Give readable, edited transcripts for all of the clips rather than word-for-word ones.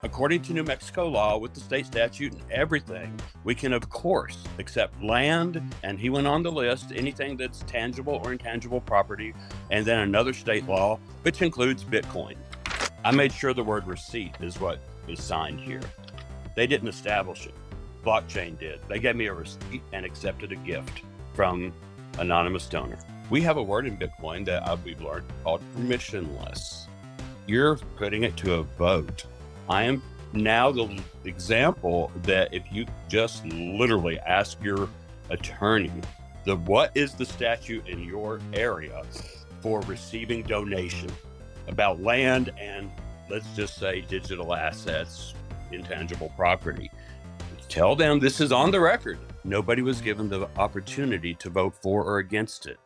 According to New Mexico law, with the state statute and everything, we can, of course, accept land, and he went on the list, anything that's tangible or intangible property, and then another state law, which includes Bitcoin. I made sure the word receipt is what is signed here. They didn't establish it. Blockchain did. They gave me a receipt and accepted a gift from anonymous donor. We have a word in Bitcoin that we've learned called permissionless. You're putting it to a vote. I am now the example that if you just literally ask your attorney, what is the statute in your area for receiving donation about land and, let's just say, digital assets, intangible property. Tell them this is on the record. Nobody was given the opportunity to vote for or against it.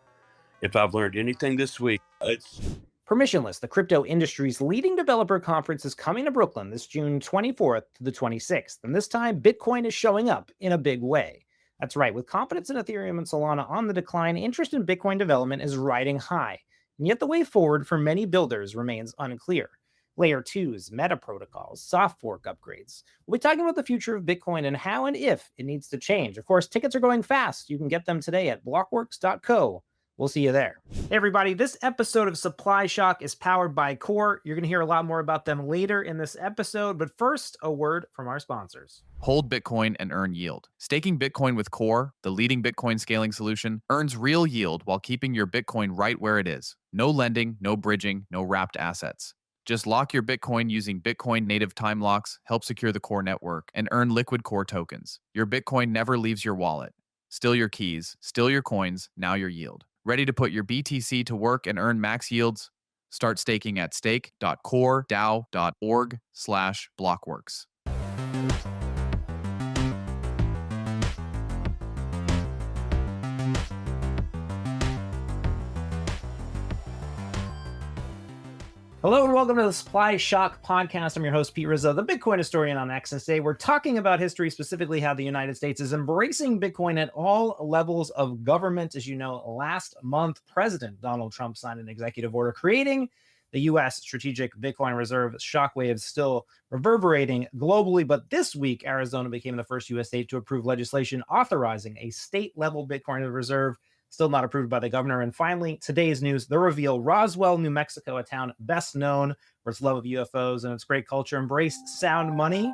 If I've learned anything this week, it's Permissionless, the crypto industry's leading developer conference, is coming to Brooklyn this June 24th to the 26th. And this time, Bitcoin is showing up in a big way. That's right. With confidence in Ethereum and Solana on the decline, interest in Bitcoin development is riding high. And yet the way forward for many builders remains unclear. Layer 2s, meta protocols, soft fork upgrades. We'll be talking about the future of Bitcoin and how and if it needs to change. Of course, tickets are going fast. You can get them today at blockworks.co. We'll see you there. Hey everybody, this episode of Supply Shock is powered by Core. You're going to hear a lot more about them later in this episode, but first, a word from our sponsors. Hold Bitcoin and earn yield. Staking Bitcoin with Core, the leading Bitcoin scaling solution, earns real yield while keeping your Bitcoin right where it is. No lending, no bridging, no wrapped assets. Just lock your Bitcoin using Bitcoin native time locks, help secure the Core network, and earn liquid Core tokens. Your Bitcoin never leaves your wallet. Still your keys, still your coins, now your yield. Ready to put your BTC to work and earn max yields? Start staking at stake.coredao.org/blockworks. Hello and welcome to the Supply Shock podcast. I'm your host, Pete Rizzo, the Bitcoin historian on X. And today we're talking about history, specifically how the United States is embracing Bitcoin at all levels of government. As you know, last month, President Donald Trump signed an executive order creating the U.S. Strategic Bitcoin Reserve. Shockwaves still reverberating globally. But this week, Arizona became the first U.S. state to approve legislation authorizing a state-level Bitcoin reserve. Still not approved by the governor. And finally, today's news, the reveal: Roswell, New Mexico, a town best known for its love of UFOs and its great culture, embraced sound money,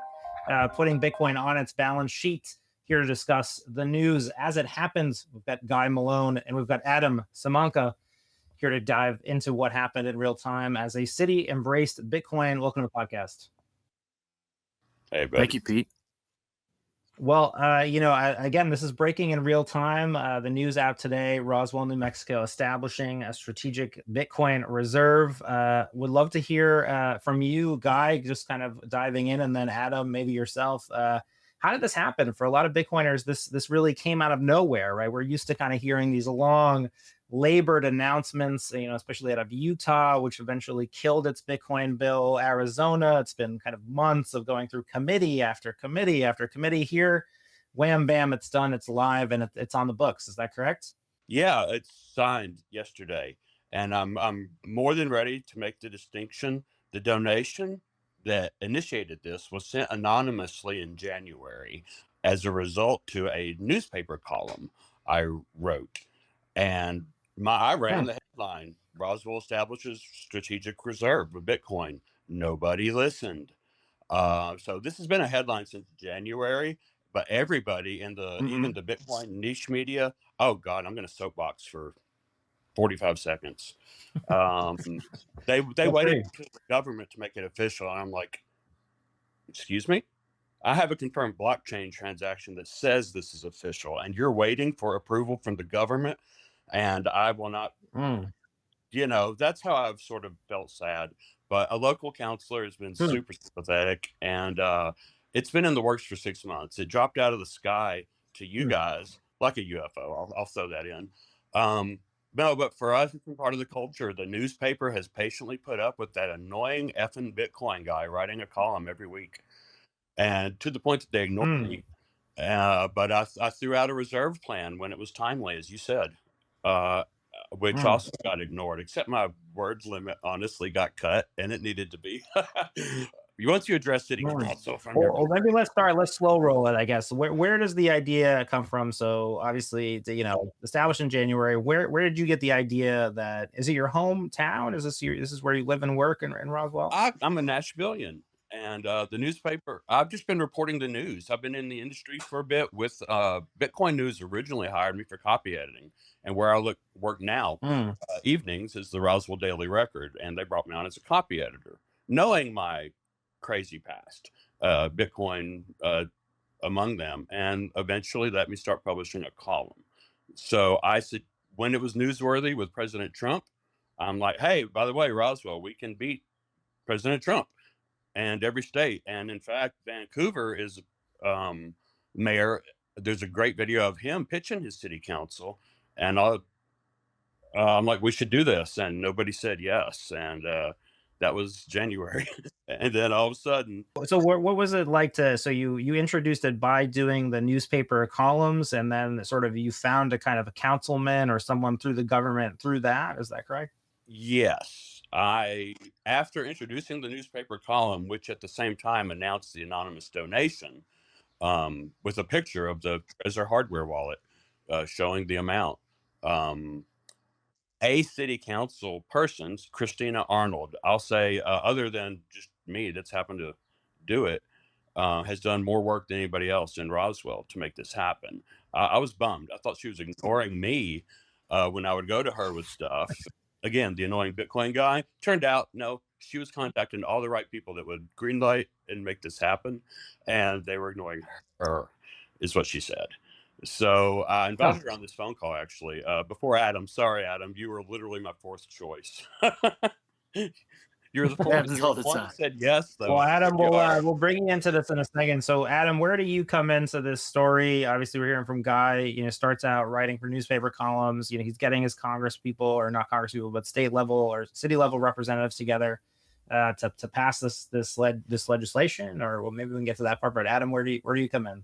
putting Bitcoin on its balance sheet. Here to discuss the news as it happens, we've got Guy Malone and we've got Adam Simecka here to dive into what happened in real time as a city embraced Bitcoin. Welcome to the podcast. Hey, buddy. Thank you, Pete. Well, again, this is breaking in real time. The news out today: Roswell, New Mexico, establishing a strategic Bitcoin reserve. Would love to hear from you, Guy, just kind of diving in, and then Adam, maybe yourself. How did this happen? For a lot of Bitcoiners, this really came out of nowhere, right? We're used to kind of hearing these long, labored announcements, especially out of Utah, which eventually killed its Bitcoin bill. Arizona, it's been kind of months of going through committee after committee after committee. Here, wham, bam, it's done, it's live, and it's on the books. Is that correct? Yeah, it's signed yesterday, and I'm more than ready to make the distinction. The donation that initiated this was sent anonymously in January as a result to a newspaper column I wrote, and I ran the headline: Roswell establishes strategic reserve of Bitcoin. Nobody listened. So this has been a headline since January, but everybody in even the Bitcoin niche media, oh God, I'm going to soapbox for 45 seconds. They waited for the government to make it official. And I'm like, excuse me? I have a confirmed blockchain transaction that says this is official, and you're waiting for approval from the government, and I will not, that's how I've sort of felt sad. But a local counselor has been super sympathetic, and it's been in the works for 6 months. It dropped out of the sky to you guys like a UFO. I'll throw that in. No, but for us, it's been part of the culture. The newspaper has patiently put up with that annoying effing Bitcoin guy writing a column every week, and to the point that they ignored me. But I threw out a reserve plan when it was timely, as you said, which also got ignored, except my words limit honestly got cut, and it needed to be. Once you address city Mm. council from your Or maybe let's slow roll it, I guess. Where does the idea come from? So obviously, established in January. Where did you get the idea that is it your hometown? This is where you live and work in Roswell? I'm a Nashvilleian, and the newspaper. I've just been reporting the news. I've been in the industry for a bit. With Bitcoin News originally hired me for copy editing, and where I work now Mm. evenings is the Roswell Daily Record, and they brought me on as a copy editor, knowing my crazy past, Bitcoin among them, and eventually let me start publishing a column. So I said, when it was newsworthy with President Trump, I'm like, hey, by the way, Roswell, we can beat President Trump and every state. And in fact, Vancouver is um, mayor. There's a great video of him pitching his city council, and I'm like, we should do this, and nobody said yes, and that was January, and then all of a sudden, So what was it like to so you introduced it by doing the newspaper columns, and then sort of you found a kind of a councilman or someone through the government through that? Is that correct? yes, I after introducing the newspaper column, which at the same time announced the anonymous donation with a picture of the Trezor hardware wallet showing the amount. Um, a city council person, Christina Arnold, I'll say, other than just me that's happened to do it, has done more work than anybody else in Roswell to make this happen. I was bummed. I thought she was ignoring me when I would go to her with stuff. Again, the annoying Bitcoin guy. Turned out, no, she was contacting all the right people that would greenlight and make this happen, and they were ignoring her, is what she said. So I Huh. invited her on this phone call actually before Adam. Sorry, Adam, you were literally my fourth choice. You're the fourth. Happens You're all the the one that time. said yes, though. Well, And here Adam, you are. we'll bring you into this in a second. So, Adam, where do you come into this story? Obviously, we're hearing from Guy. Starts out writing for newspaper columns. He's getting his Congress people, or not Congress people, but state level or city level representatives together to pass this legislation. Or well, maybe we can get to that part. But Adam, where do you come in?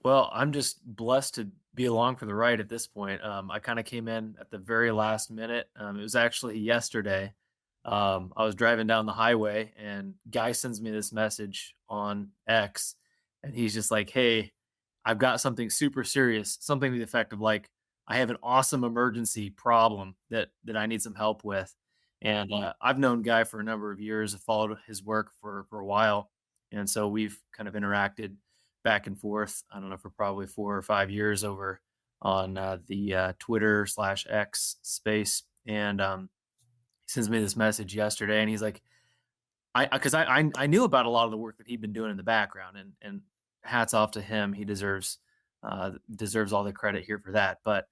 Well, I'm just blessed to be along for the ride at this point. I kind of came in at the very last minute. It was actually yesterday. I was driving down the highway, and guy sends me this message on X, and he's just like, "Hey, I've got something super serious, something to the effect of like, I have an awesome emergency problem that I need some help with." And I've known Guy for a number of years. I've followed his work for a while, and so we've kind of interacted back and forth. I don't know, for probably 4 or 5 years over on the Twitter/X space. And he sends me this message yesterday, and he's like, I knew about a lot of the work that he'd been doing in the background, and hats off to him. He deserves all the credit here for that. But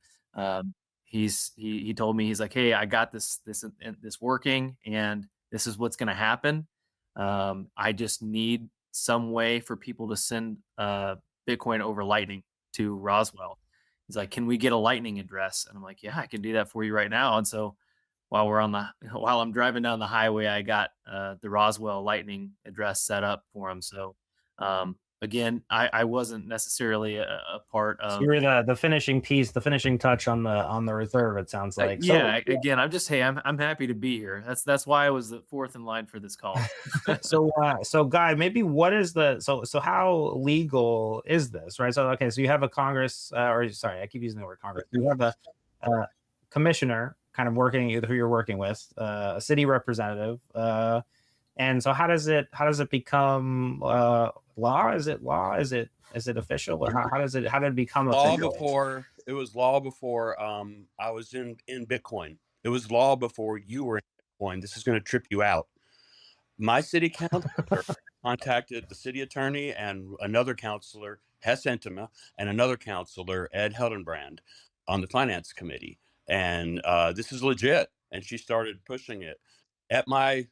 he told me, he's like, hey, I got this working, and this is what's going to happen. I just need some way for people to send Bitcoin over Lightning to Roswell. He's like, can we get a Lightning address? And I'm like, yeah, I can do that for you right now. And so while I'm driving down the highway, I got the Roswell Lightning address set up for him. So again, I wasn't necessarily a part So of. you're the finishing piece, the finishing touch on the reserve. It sounds like. Yeah, again, I'm just, hey, I'm happy to be here. That's why I was the fourth in line for this call. So Guy, maybe what is so how legal is this, right? So okay, so you have a Congress, or sorry, I keep using the word Congress. You have a commissioner kind of working who you're working with, a city representative, and so how does it become law? Is it law? Is it official, or how did it become Law official? before it was law before I was in Bitcoin. It was law before you were in Bitcoin. This is going to trip you out. My city councilor contacted the city attorney and another counselor, Hess Intima, and another counselor, Ed Heldenbrand, on the finance committee. And this is legit. And she started pushing it. At my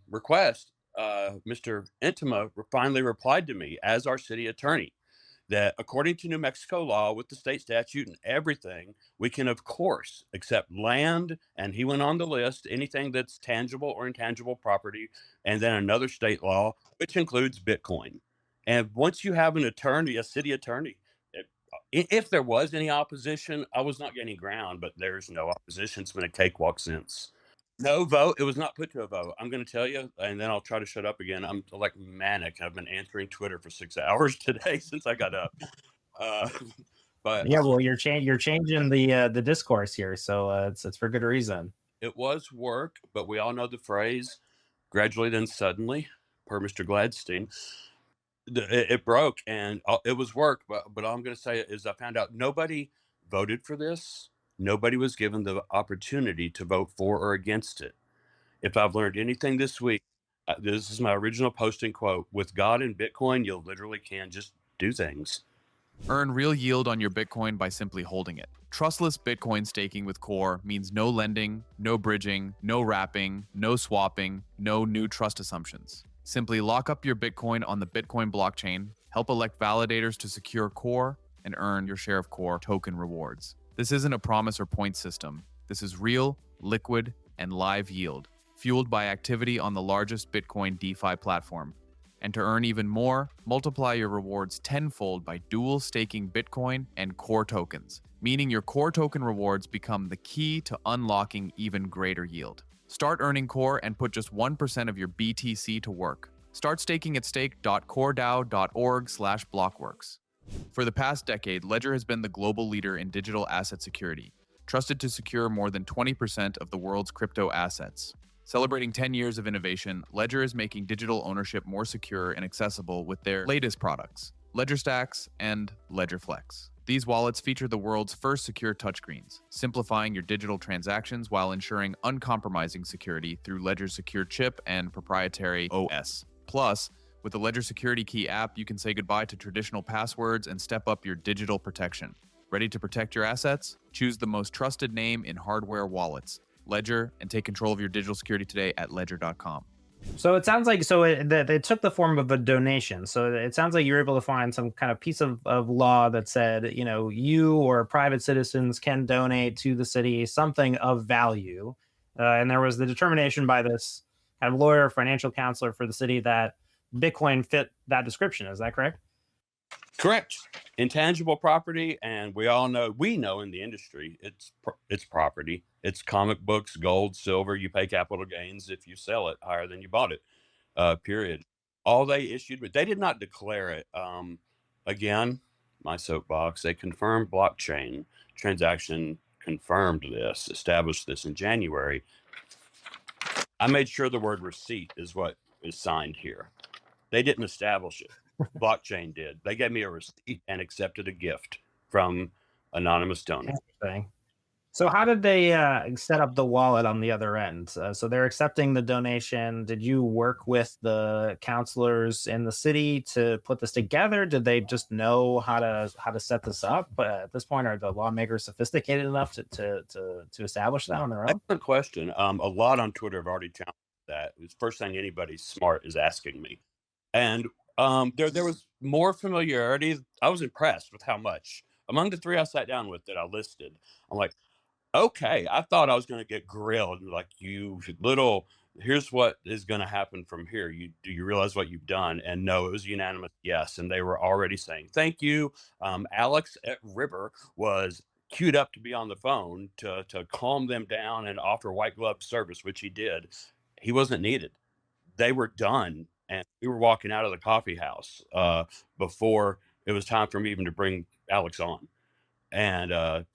request, Mr. Intima finally replied to me as our city attorney that according to New Mexico law with the state statute and everything, we can, of course, accept land. And he went on the list, anything that's tangible or intangible property, and then another state law, which includes Bitcoin. And once you have an attorney, a city attorney, if there was any opposition, I was not gaining ground, but there's no opposition. It's been a cakewalk since. No vote. It was not put to a vote. I'm going to tell you, and then I'll try to shut up again. I'm like manic. I've been answering Twitter for 6 hours today since I got up. Uh, but Yeah, well, you're changing the discourse here, so it's for good reason. it was work, but we all know the phrase gradually then suddenly, per Mr. Gladstein. It broke and it was work, but all I'm going to say is I found out nobody voted for this. Nobody was given the opportunity to vote for or against it. If I've learned anything this week, this is my original posting quote: with God and Bitcoin, you literally can just do things. Earn real yield on your Bitcoin by simply holding it. Trustless Bitcoin staking with Core means no lending, no bridging, no wrapping, no swapping, no new trust assumptions. Simply lock up your Bitcoin on the Bitcoin blockchain, help elect validators to secure Core, and earn your share of Core token rewards. This isn't a promise or point system. This is real, liquid, and live yield, fueled by activity on the largest Bitcoin DeFi platform. And to earn even more, multiply your rewards tenfold by dual staking Bitcoin and Core tokens, meaning your Core token rewards become the key to unlocking even greater yield. Start earning Core and put just 1% of your BTC to work. Start staking at stake.coredao.org/blockworks. For the past decade, Ledger has been the global leader in digital asset security, trusted to secure more than 20% of the world's crypto assets. Celebrating 10 years of innovation, Ledger is making digital ownership more secure and accessible with their latest products, Ledger Stacks and Ledger Flex. These wallets feature the world's first secure touchscreens, simplifying your digital transactions while ensuring uncompromising security through Ledger's secure chip and proprietary OS. Plus, with the Ledger Security Key app, you can say goodbye to traditional passwords and step up your digital protection. Ready to protect your assets? Choose the most trusted name in hardware wallets, Ledger, and take control of your digital security today at ledger.com. So it sounds like it took the form of a donation. So it sounds like you were able to find some kind of piece of law that said, you or private citizens can donate to the city something of value. And there was the determination by this kind of lawyer, financial counselor for the city that Bitcoin fit that description. Is that correct? Correct. Intangible property, and we know in the industry, it's property. It's comic books, gold, silver. You pay capital gains if you sell it higher than you bought it. Period. All they issued, but they did not declare it. Again, my soapbox. They confirmed blockchain transaction, confirmed this, established this in January. I made sure the word receipt is what is signed here. They didn't establish it. Blockchain did. They gave me a receipt and accepted a gift from anonymous donor. Interesting. So how did they set up the wallet on the other end? So they're accepting the donation. Did you work with the counselors in the city to put this together? Did they just know how to set this up? But at this point, are the lawmakers sophisticated enough to establish that on their own? Excellent question. A lot on Twitter have already challenged that. It's the first thing anybody smart is asking me. And there was more familiarity. I was impressed with how much. Among the three I sat down with that I listed, I'm like, okay, I thought I was going to get grilled. Like, here's what is going to happen from here. Do you realize what you've done? And no, it was unanimous yes. And they were already saying thank you. Alex at River was queued up to be on the phone to calm them down and offer white glove service, which he did. He wasn't needed. They were done, and we were walking out of the coffee house before it was time for me even to bring Alex on. And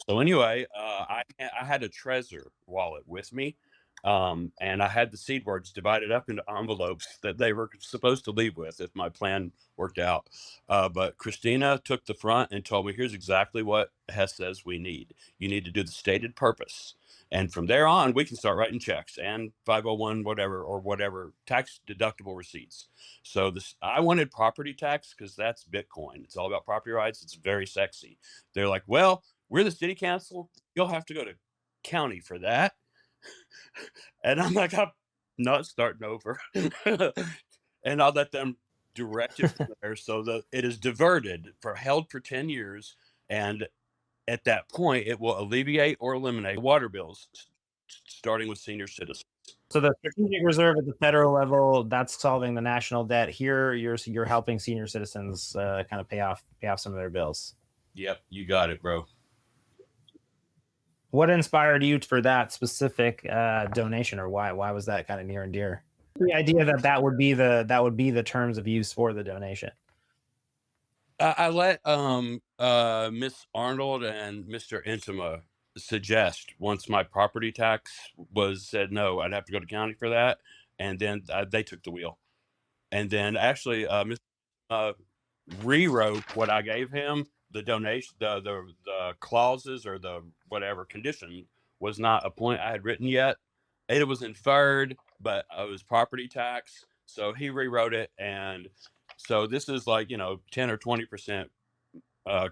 so anyway, I had a Trezor wallet with me, and I had the seed words divided up into envelopes that they were supposed to leave with if my plan worked out. But Christina took the front and told me, here's exactly what Hess says we need. You need to do the stated purpose. And from there on, we can start writing checks and 501 whatever tax deductible receipts. So I wanted property tax because that's Bitcoin. It's all about property rights. It's very sexy. They're like, well, we're the city council. You'll have to go to county for that. And I'm like, I'm not starting over. And I'll let them direct it from there so that it is diverted held for 10 years. And at that point, it will alleviate or eliminate water bills, starting with senior citizens. So the strategic reserve at the federal level, that's solving the national debt. Here, you're helping senior citizens kind of pay off some of their bills. Yep, you got it, bro. What inspired you for that specific donation, or why was that kind of near and dear? The idea that that would be the terms of use for the donation. I let Miss Arnold and Mr. Intima suggest once my property tax was said no, I'd have to go to county for that, and then they took the wheel. And then actually, Mr. Uh, rewrote what I gave him. The donation, the clauses or the whatever condition was not a point I had written yet. It was inferred, but it was property tax. So he rewrote it, and so this is like 10 or 20%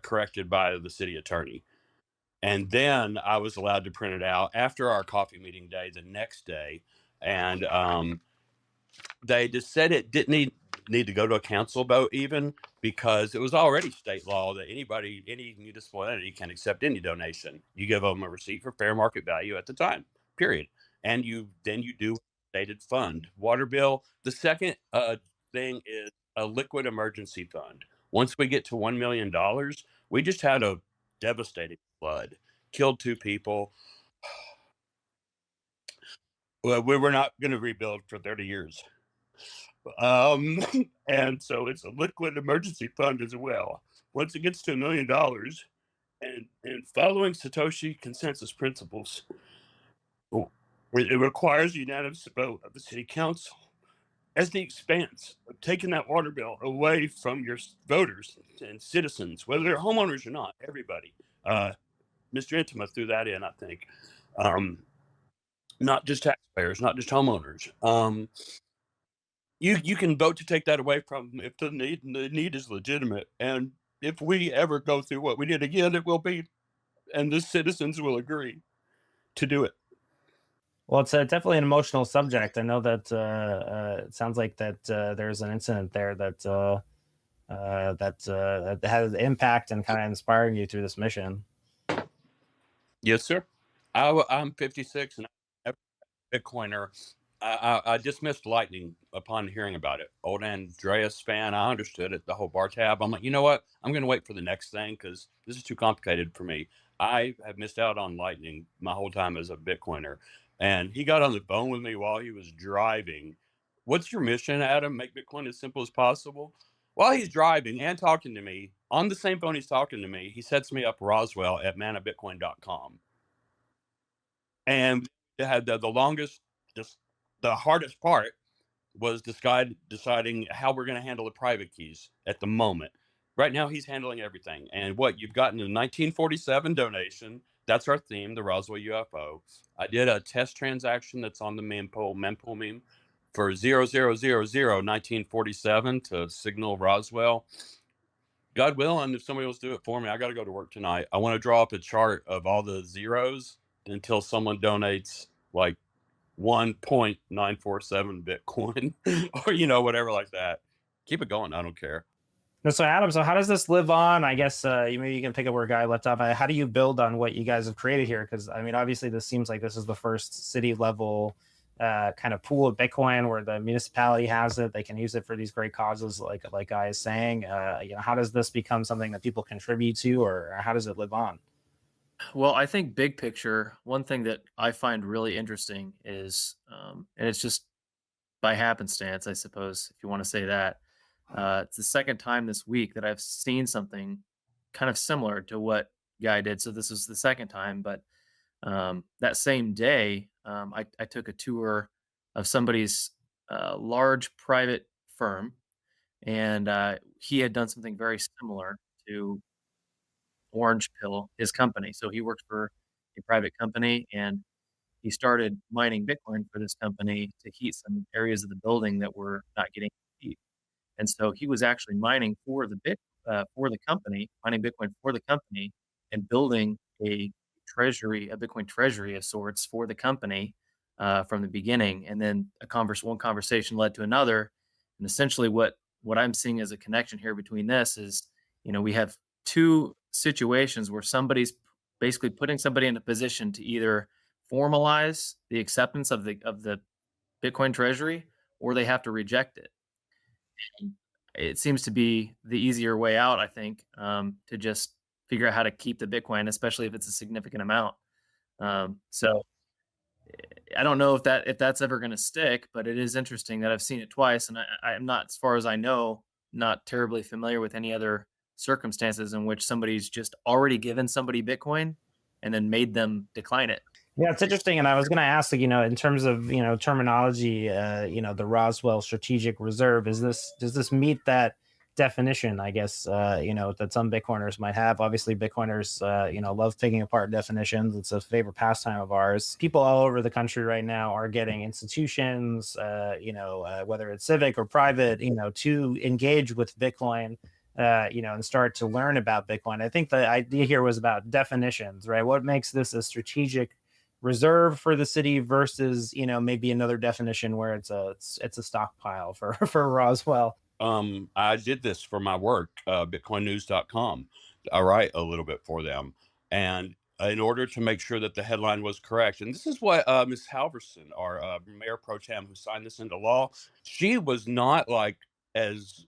corrected by the city attorney. And then I was allowed to print it out after our coffee meeting day the next day, and they just said it didn't need to go to a council vote even because it was already state law that any municipal entity can accept any donation. You give them a receipt for fair market value at the time, period. And you do stated fund. Water bill. The second thing is a liquid emergency fund. Once we get to $1 million, we just had a devastating flood, killed 2 people. Well, we were not going to rebuild for 30 years. Um, and so it's a liquid emergency fund as well. Once it gets to $1 million, and following Satoshi consensus principles, oh, it requires a unanimous vote of the city council. As the expanse of taking that water bill away from your voters and citizens, whether they're homeowners or not, everybody. Mr. Intima threw that in, I think. Um, not just taxpayers, not just homeowners. You can vote to take that away from them if the need is legitimate, and if we ever go through what we did again, it will be, and the citizens will agree to do it. Well, it's definitely an emotional subject. I know that it sounds like that there's an incident there that has impact and kind of inspiring you through this mission. Yes, sir. I'm 56 and I'm a Bitcoiner. I dismissed Lightning upon hearing about it. Old Andreas fan, I understood it, the whole bar tab. I'm like, you know what? I'm going to wait for the next thing because this is too complicated for me. I have missed out on Lightning my whole time as a Bitcoiner. And he got on the phone with me while he was driving. What's your mission, Adam? Make Bitcoin as simple as possible. While he's driving and talking to me, on the same phone he's talking to me, he sets me up Roswell at manabitcoin.com. And it had the longest, just the hardest part was deciding how we're going to handle the private keys at the moment. Right now, he's handling everything. And what you've gotten a 1947 donation. That's our theme, the Roswell UFO. I did a test transaction that's on the mempool meme for 0000 1947 to signal Roswell. God willing, if somebody else do it for me, I got to go to work tonight. I want to draw up a chart of all the zeros until someone donates like 1.947 Bitcoin or, whatever like that. Keep it going. I don't care. No, so Adam, so how does this live on? I guess maybe you can pick up where Guy left off. How do you build on what you guys have created here? Because I mean, obviously, this seems like this is the first city level kind of pool of Bitcoin where the municipality has it. They can use it for these great causes, like Guy is saying. How does this become something that people contribute to, or how does it live on? Well, I think big picture, one thing that I find really interesting is, and it's just by happenstance, I suppose, if you want to say that. It's the second time this week that I've seen something kind of similar to what Guy did. So this is the second time, but that same day, I took a tour of somebody's large private firm, and he had done something very similar to Orange Pill, his company. So he worked for a private company, and he started mining Bitcoin for this company to heat some areas of the building that were not getting heat. And so he was actually mining for the company, mining Bitcoin for the company, and building a Bitcoin treasury of sorts for the company from the beginning. And then one conversation led to another, and essentially what I'm seeing as a connection here between this is, we have two situations where somebody's basically putting somebody in a position to either formalize the acceptance of the Bitcoin treasury, or they have to reject it. It seems to be the easier way out, I think, to just figure out how to keep the Bitcoin, especially if it's a significant amount. So I don't know if that's ever going to stick, but it is interesting that I've seen it twice, and I'm not, as far as I know, not terribly familiar with any other circumstances in which somebody's just already given somebody Bitcoin and then made them decline it. Yeah, it's interesting. And I was going to ask, like, in terms of, terminology, the Roswell Strategic Reserve, does this meet that definition, I guess, that some Bitcoiners might have? Obviously, Bitcoiners, love picking apart definitions. It's a favorite pastime of ours. People all over the country right now are getting institutions, whether it's civic or private, to engage with Bitcoin, and start to learn about Bitcoin. I think the idea here was about definitions, right? What makes this a strategic reserve for the city versus maybe another definition where it's a stockpile for for Roswell. I did this for my work, bitcoinnews.com. I write a little bit for them. And in order to make sure that the headline was correct, and this is what Ms. Halverson, our mayor pro tem who signed this into law, she was not like as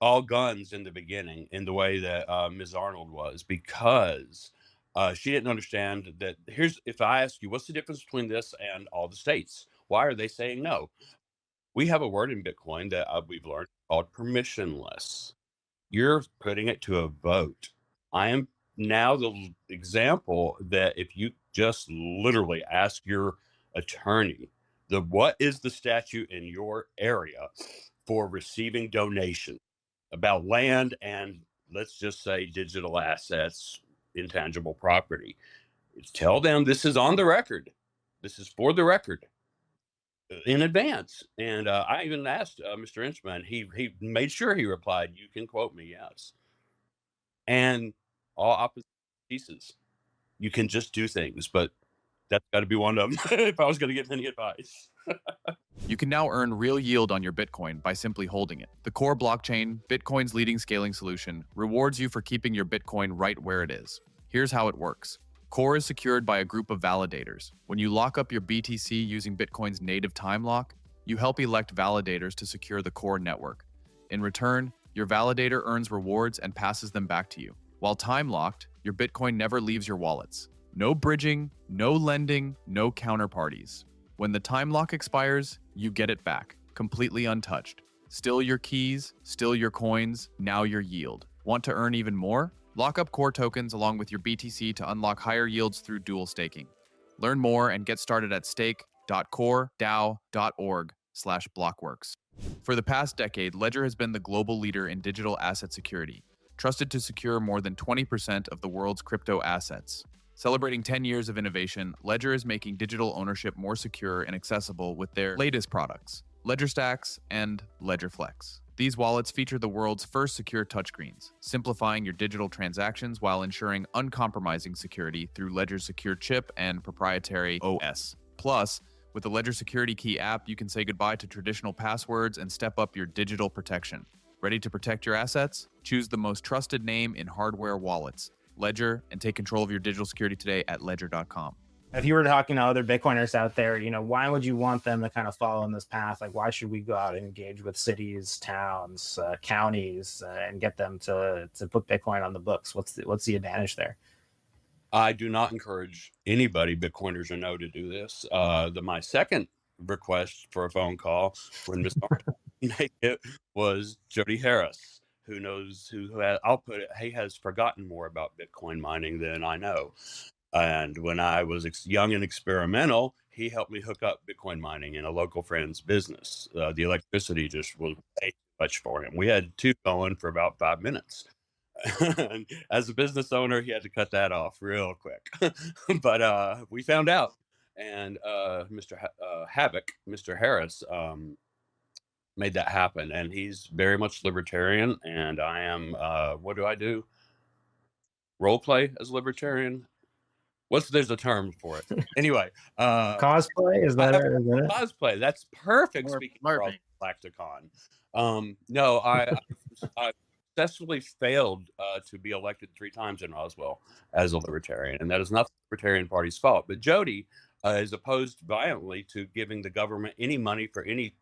all guns in the beginning in the way that Ms. Arnold was, because she didn't understand that. If I ask you, what's the difference between this and all the states? Why are they saying no? We have a word in Bitcoin that we've learned called permissionless. You're putting it to a vote. I am now the example that if you just literally ask your attorney, what is the statute in your area for receiving donation about land and, let's just say, digital assets, intangible property. Tell them this is on the record. This is for the record in advance. And I even asked Mr. Inchman. He made sure he replied, "You can quote me, yes." And all opposite pieces. You can just do things, but that's got to be one of them. If I was going to give any advice. You can now earn real yield on your Bitcoin by simply holding it. The Core blockchain, Bitcoin's leading scaling solution, rewards you for keeping your Bitcoin right where it is. Here's how it works. Core is secured by a group of validators. When you lock up your BTC using Bitcoin's native time lock, you help elect validators to secure the Core network. In return, your validator earns rewards and passes them back to you. While time locked, your Bitcoin never leaves your wallets. No bridging, no lending, no counterparties. When the time lock expires, you get it back, completely untouched. Still your keys, still your coins, now your yield. Want to earn even more? Lock up Core tokens along with your BTC to unlock higher yields through dual staking. Learn more and get started at stake.coredao.org/blockworks. For the past decade, Ledger has been the global leader in digital asset security, trusted to secure more than 20% of the world's crypto assets. Celebrating 10 years of innovation, Ledger is making digital ownership more secure and accessible with their latest products, Ledger Stacks and Ledger Flex. These wallets feature the world's first secure touchscreens, simplifying your digital transactions while ensuring uncompromising security through Ledger's secure chip and proprietary OS. Plus, with the Ledger Security Key app, you can say goodbye to traditional passwords and step up your digital protection. Ready to protect your assets? Choose the most trusted name in hardware wallets, Ledger, and take control of your digital security today at ledger.com. If you were talking to other Bitcoiners out there, why would you want them to kind of follow in this path? Like, why should we go out and engage with cities, towns, counties, and get them to put Bitcoin on the books? What's the advantage there? I do not encourage anybody, Bitcoiners or no, to do this. My second request for a phone call when Ms. Arnold made it was Jody Harris, I'll put it, he has forgotten more about Bitcoin mining than I know. And when I was young and experimental, he helped me hook up Bitcoin mining in a local friend's business. The electricity just was way too much for him. We had two going for about 5 minutes. And as a business owner, he had to cut that off real quick. But we found out, and Mr. Harris, made that happen. And he's very much libertarian, and I am. What do I do? Role play as libertarian. There's a term for it. Anyway, Cosplay, is that it? Cosplay. That's perfect. Or Speaking for LARPing. Lacticon. No, I successfully failed to be elected 3 times in Roswell as a libertarian, and that is not the Libertarian Party's fault. But Jody is opposed violently to giving the government any money for any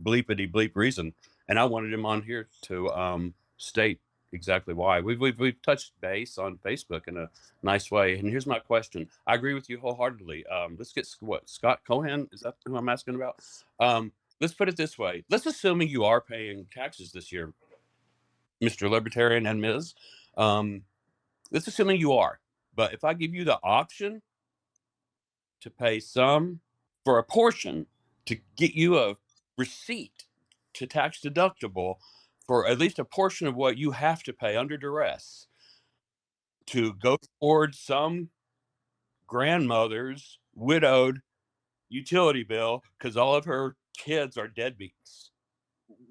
bleepity bleep reason, and I wanted him on here to state exactly why. We've touched base on Facebook in a nice way. And here's my question. I agree with you wholeheartedly. Let's get what Scott Cohen, is that who I'm asking about? Let's put it this way. Let's assuming you are paying taxes this year, Mr. Libertarian and Ms. Um, let's assuming you are. But if I give you the option to pay some for a portion to get you a receipt to tax deductible for at least a portion of what you have to pay under duress to go toward some grandmother's widowed utility bill because all of her kids are deadbeats.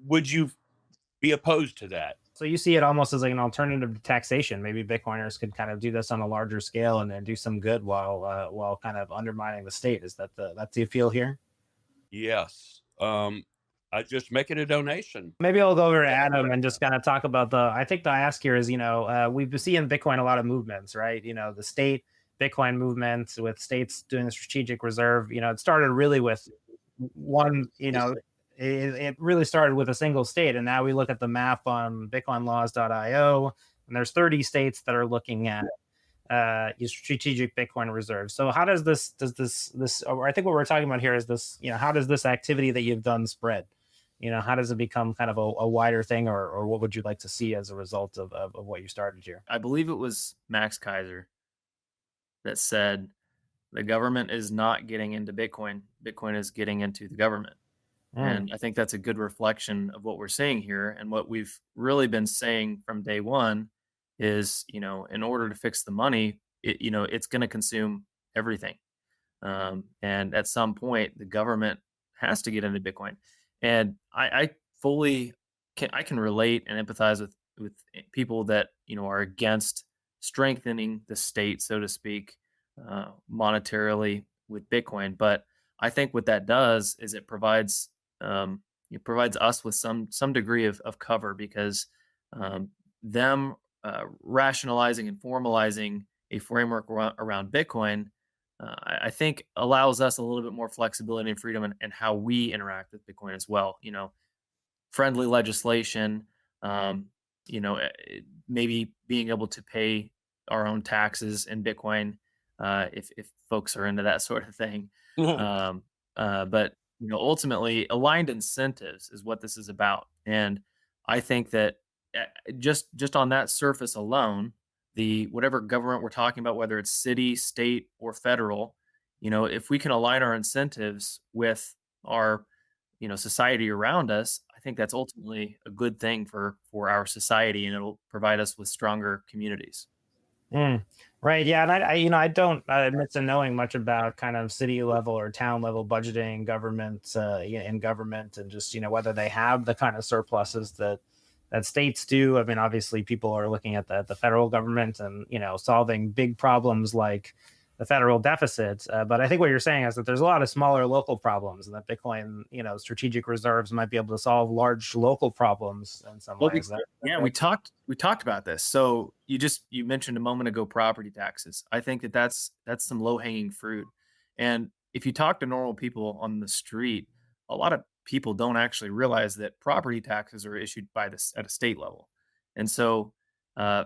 Would you be opposed to that? So you see it almost as like an alternative to taxation. Maybe Bitcoiners could kind of do this on a larger scale and then do some good while kind of undermining the state. Is that that's the appeal here? Yes. I just make it a donation. Maybe I'll go over to Adam and just kind of talk about I think the ask here is, we've been seeing Bitcoin a lot of movements, right? The state Bitcoin movement with states doing the strategic reserve, it started really with one, it really started with a single state. And now we look at the map on bitcoinlaws.io, and there's 30 states that are looking at your strategic Bitcoin reserves. So how does this, or I think what we're talking about here is this, how does this activity that you've done spread? How does it become kind of a wider thing, or what would you like to see as a result of what you started here? I believe it was Max Kaiser that said the government is not getting into Bitcoin. Bitcoin is getting into the government. And I think that's a good reflection of what we're seeing here. And what we've really been saying from day one is, in order to fix the money, it's going to consume everything. And at some point, the government has to get into Bitcoin. And I fully I can relate and empathize with people that are against strengthening the state, so to speak, monetarily with Bitcoin. But I think what that does is it provides us with some degree of cover, because them rationalizing and formalizing a framework around Bitcoin, I think allows us a little bit more flexibility and freedom in how we interact with Bitcoin as well. Friendly legislation, um, maybe being able to pay our own taxes in Bitcoin, if folks are into that sort of thing. Um, but ultimately, aligned incentives is what this is about, and I think that just on that surface alone, the whatever government we're talking about, whether it's city, state, or federal, if we can align our incentives with our society around us, I think that's ultimately a good thing for our society, and it'll provide us with stronger communities. Mm, right. Yeah. And I don't admit to knowing much about kind of city level or town level budgeting, government, in government, and just, whether they have the kind of surpluses that states do. I mean, obviously, people are looking at the federal government and, solving big problems like the federal deficit. But I think what you're saying is that there's a lot of smaller local problems, and that Bitcoin, strategic reserves might be able to solve large local problems in some Well, ways. That, yeah, we talked about this. So you mentioned a moment ago property taxes. I think that's some low hanging fruit. And if you talk to normal people on the street, a lot of people don't actually realize that property taxes are issued by this at a state level. And so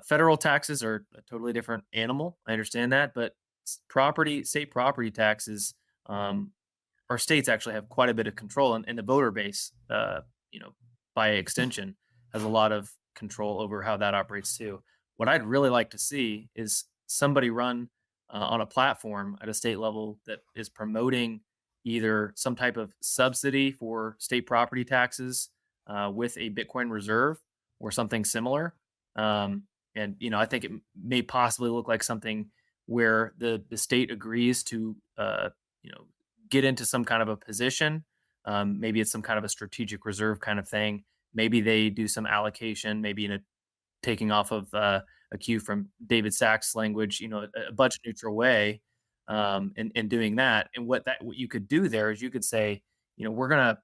federal taxes are a totally different animal. I understand that, but state property taxes, um, our states actually have quite a bit of control, and the voter base, you know, by extension, has a lot of control over how that operates too. What I'd really like to see is somebody run on a platform at a state level that is promoting either some type of subsidy for state property taxes with a Bitcoin reserve or something similar. Um, and I think it may possibly look like something where the state agrees to you know get into some kind of a position. Maybe it's some kind of a strategic reserve kind of thing. Maybe they do some allocation, maybe in a taking off of a cue from David Sachs' language, a budget neutral way, in doing that. And what you could do there is you could say, we're gonna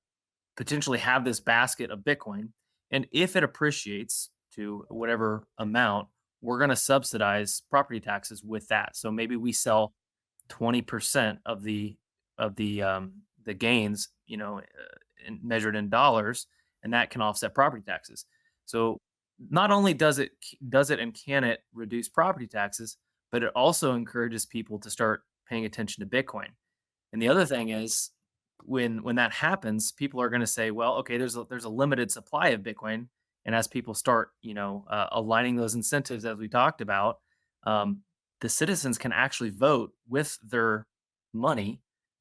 potentially have this basket of Bitcoin, and if it appreciates to whatever amount, we're gonna subsidize property taxes with that. So maybe we sell 20% of the gains, measured in dollars, and that can offset property taxes. So not only does it and can it reduce property taxes, but it also encourages people to start paying attention to Bitcoin. And the other thing is, when that happens, people are going to say, well, okay, there's a limited supply of Bitcoin, and as people start, aligning those incentives as we talked about, um, the citizens can actually vote with their money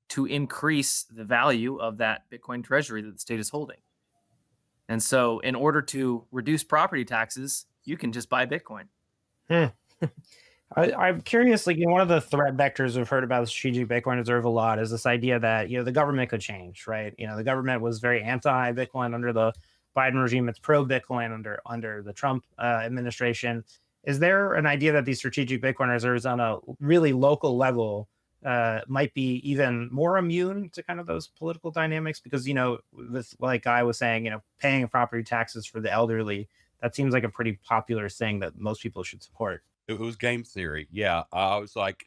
to increase the value of that Bitcoin treasury that the state is holding. And so, in order to reduce property taxes, you can just buy Bitcoin. Hmm. I'm curious, like, one of the threat vectors we've heard about the strategic Bitcoin reserve a lot is this idea that, the government could change, right? The government was very anti-Bitcoin under the Biden regime. It's pro-Bitcoin under the Trump administration. Is there an idea that these strategic Bitcoin reserves on a really local level might be even more immune to kind of those political dynamics? Because, with, like Guy was saying, paying property taxes for the elderly, that seems like a pretty popular thing that most people should support. It was game theory. Yeah, I was like,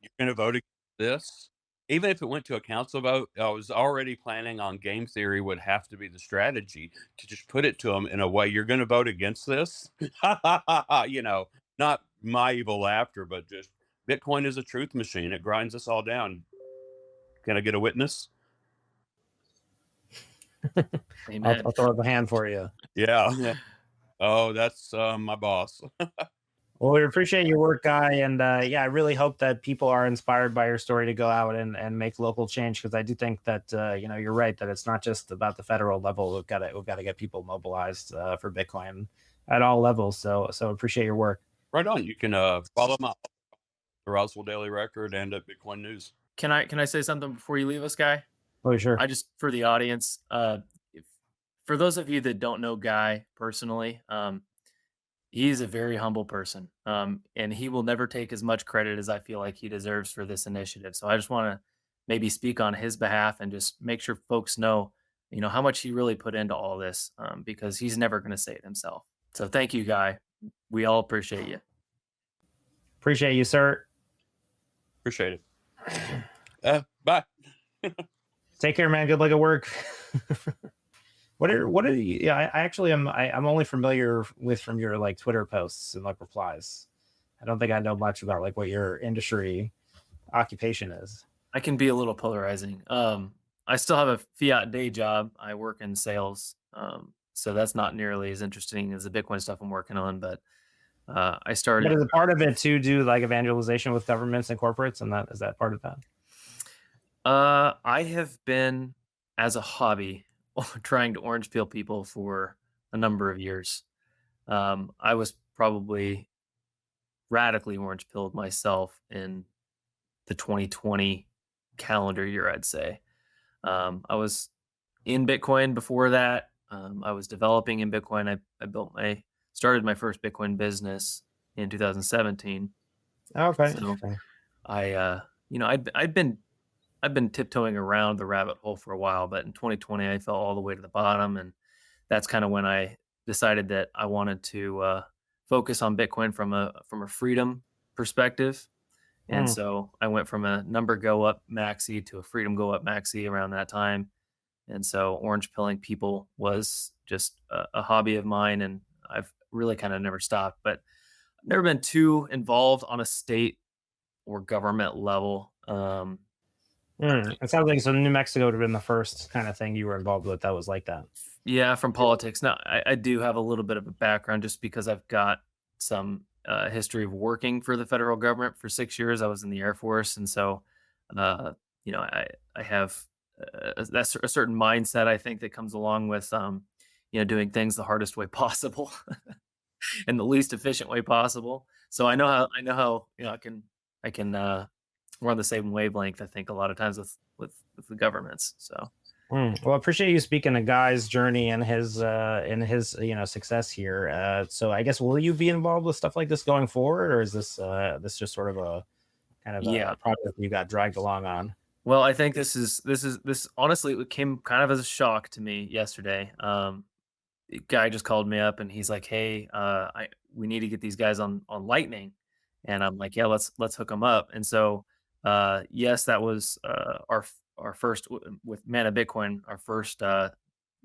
"You're gonna vote against this?" Even if it went to a council vote, I was already planning on game theory would have to be the strategy to just put it to them in a way, "You're gonna vote against this?" You know, not my evil laughter, but just, "Bitcoin is a truth machine. It grinds us all down. Can I get a witness?" I'll, Amen. I'll throw up a hand for you. Yeah. Oh, that's, my boss. Well, we appreciate your work, Guy, and yeah, I really hope that people are inspired by your story to go out and make local change, because I do think that you're right that it's not just about the federal level. We've got to get people mobilized for Bitcoin at all levels. So appreciate your work. Right on. You can, follow my the Roswell Daily Record and at Bitcoin News. Can I say something before you leave us, Guy? Oh, sure. I just, for the audience, if, for those of you that don't know Guy personally, he's a very humble person, and he will never take as much credit as I feel like he deserves for this initiative. So I just want to maybe speak on his behalf and just make sure folks know, how much he really put into all this, because he's never going to say it himself. So thank you, Guy. We all appreciate you. Appreciate you, sir. Appreciate it. Bye. Take care, man. Good luck at work. What are you? Yeah, I actually am. I'm only familiar with from your like Twitter posts and like replies. I don't think I know much about like what your industry occupation is. I can be a little polarizing. I still have a fiat day job. I work in sales, so that's not nearly as interesting as the Bitcoin stuff I'm working on. But I But started. is a part of it to do like evangelization with governments and corporates, and that is that part of that? I have been, as a hobby, trying to orange peel people for a number of years. I was probably radically orange pilled myself in the 2020 calendar year, I'd say. I was in Bitcoin before that. I was developing in Bitcoin. I started my first Bitcoin business in 2017. Okay. So Okay. I've been tiptoeing around the rabbit hole for a while, but in 2020 I fell all the way to the bottom, and that's kind of when I decided that I wanted to focus on Bitcoin from a freedom perspective. And Hmm. so I went from a number go up maxi to a freedom go up maxi around that time. And so orange pilling people was just a hobby of mine, and I've really kind of never stopped. But I've never been too involved on a state or government level. It sounds like so. New Mexico would have been the first kind of thing you were involved with that was like that. Yeah, from politics. Now, I do have a little bit of a background just because I've got some history of working for the federal government for 6 years. I was in the Air Force, and so uh, I have that's a certain mindset I think that comes along with doing things the hardest way possible and the least efficient way possible. So I know how I can we're on the same wavelength. I think a lot of times with the governments. So. Well, I appreciate you speaking to Guy's journey and his success here. So I guess will you be involved with stuff like this going forward, or is this just sort of a kind of Yeah. a project you got dragged along on? Well, I think this honestly, it came kind of as a shock to me yesterday. The guy just called me up and he's like, "Hey, we need to get these guys on Lightning," and I'm like, "Yeah, let's hook them up." And so, yes, that was our first with Mana Bitcoin, our first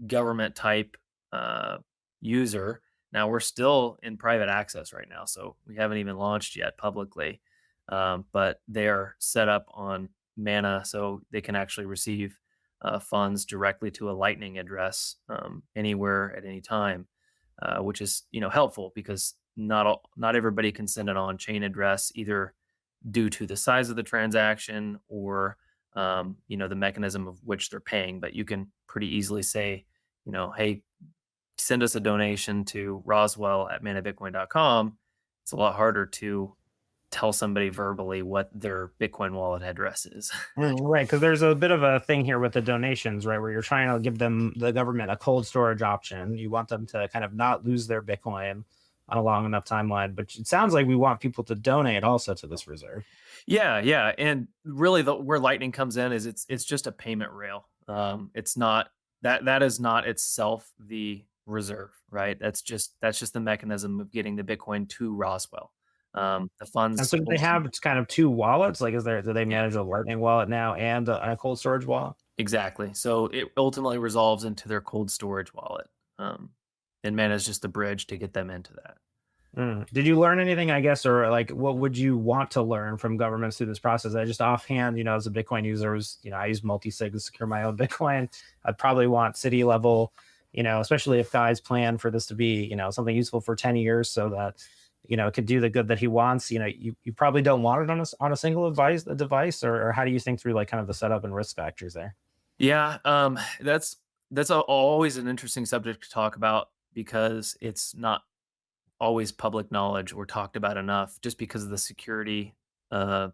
government type uh, user. Now we're still in private access right now, so we haven't even launched yet publicly. But they are set up on Mana, so they can actually receive funds directly to a Lightning address anywhere at any time, which is helpful because not everybody can send an on-chain address either due to the size of the transaction or the mechanism of which they're paying. But you can pretty easily say, hey, send us a donation to Roswell at manabitcoin.com. It's a lot harder to tell somebody verbally what their Bitcoin wallet address is. Right, because there's a bit of a thing here with the donations, right? Where you're trying to give the government a cold storage option. You want them to kind of not lose their Bitcoin on a long enough timeline. But it sounds like we want people to donate also to this reserve. Yeah, and really, where Lightning comes in is it's just a payment rail. It's not that is not itself the reserve, right? That's just the mechanism of getting the Bitcoin to Roswell. The And funds so do they have kind of two wallets? Like, do they yeah, manage a Lightning wallet now and a cold storage wallet? exactly. So it ultimately resolves into their cold storage wallet, and Mana is just the bridge to get them into that. Did you learn anything, I guess, or like what would you want to learn from governments through this process? I just offhand, as a Bitcoin user, I use multi-sig to secure my own Bitcoin. I'd probably want city level, especially if guys plan for this to be, something useful for 10 years so that, it could do the good that he wants. You probably don't want it on a single device, or how do you think through like kind of the setup and risk factors there? Yeah, that's always an interesting subject to talk about because it's not always public knowledge or talked about enough just because of the security uh,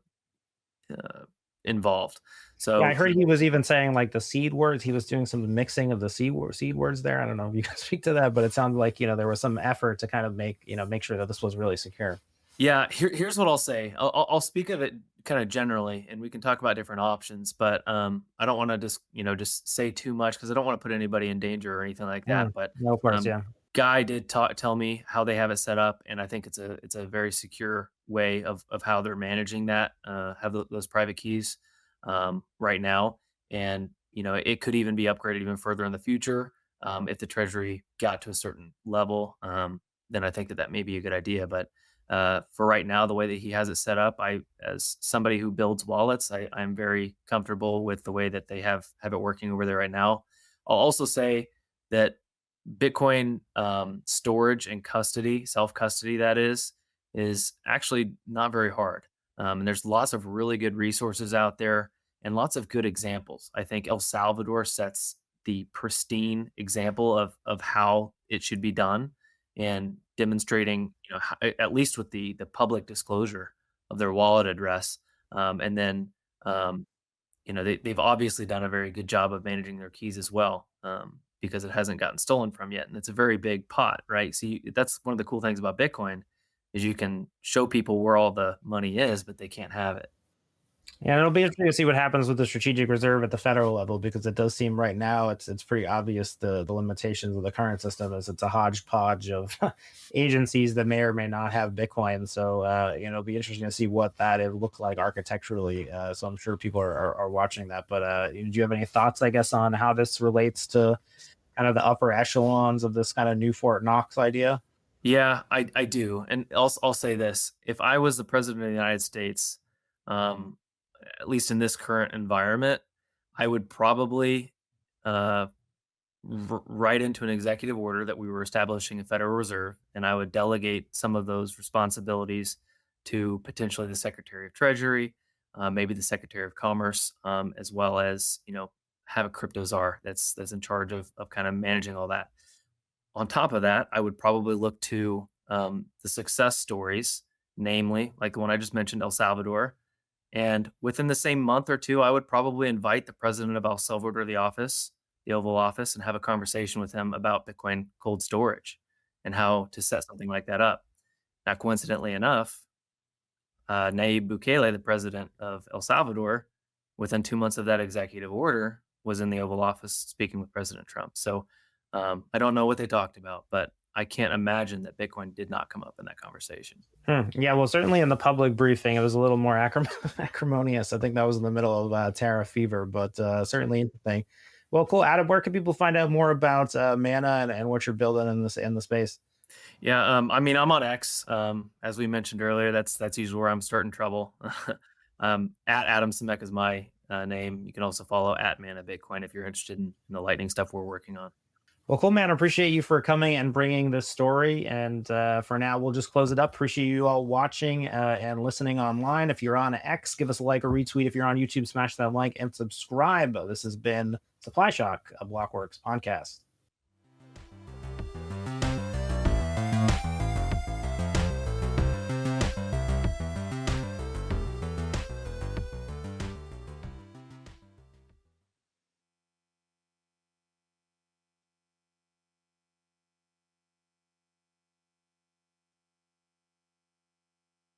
uh, involved. Yeah, So I heard he was even saying like the seed words. He was doing some mixing of the seed words there. I don't know if you can speak to that, but it sounded like there was some effort to kind of make sure that this was really secure. yeah, here's what I'll say. I'll speak of it kind of generally, and we can talk about different options. But I don't want to just say too much because I don't want to put anybody in danger or anything like that. But No, of course, um, yeah. Guy did tell me how they have it set up, and I think it's a very secure way of how they're managing that. Have those private keys right now, and it could even be upgraded even further in the future if the treasury got to a certain level. Then I think that may be a good idea, but for right now, the way that he has it set up, as somebody who builds wallets, I'm very comfortable with the way that they have it working over there right now. I'll also say that Bitcoin storage and custody, self custody, that is actually not very hard. And there's lots of really good resources out there and lots of good examples. I think El Salvador sets the pristine example of how it should be done and demonstrating, at least with the public disclosure of their wallet address. And then, they've obviously done a very good job of managing their keys as well, because it hasn't gotten stolen from yet. And it's a very big pot, right? So that's one of the cool things about Bitcoin is you can show people where all the money is, but they can't have it. Yeah, it'll be interesting to see what happens with the strategic reserve at the federal level because it does seem right now it's pretty obvious the limitations of the current system is it's a hodgepodge of agencies that may or may not have Bitcoin. So it'll be interesting to see what that it look like architecturally. So I'm sure people are watching that. But do you have any thoughts, I guess, on how this relates to kind of the upper echelons of this kind of new Fort Knox idea? Yeah, I do. And I'll say this. If I was the president of the United States, um, at least in this current environment, I would probably uh, write into an executive order that we were establishing a Federal Reserve, and I would delegate some of those responsibilities to potentially the Secretary of Treasury, maybe the Secretary of Commerce, as well as have a crypto czar that's in charge of kind of managing all that. On top of that, I would probably look to the success stories, namely like the one I just mentioned, El Salvador. And within the same month or two, I would probably invite the president of El Salvador to the Oval Office, and have a conversation with him about Bitcoin cold storage and how to set something like that up. Now, coincidentally enough, Nayib Bukele, the president of El Salvador, within 2 months of that executive order, was in the Oval Office speaking with President Trump. So I don't know what they talked about, but I can't imagine that Bitcoin did not come up in that conversation. Yeah, well, certainly in the public briefing, it was a little more acrimonious. I think that was in the middle of tariff fever, but certainly interesting. Well, cool. Adam, where can people find out more about Mana and what you're building in the space? Yeah, I mean, I'm on X. As we mentioned earlier, that's usually where I'm starting trouble. At Adam Simecka is my name. You can also follow at Mana Bitcoin if you're interested in the lightning stuff we're working on. Well, cool, man. I appreciate you for coming and bringing this story. And for now, we'll just close it up. Appreciate you all watching and listening online. If you're on X, give us a like or retweet. If you're on YouTube, smash that like and subscribe. This has been Supply Shock, a Blockworks podcast.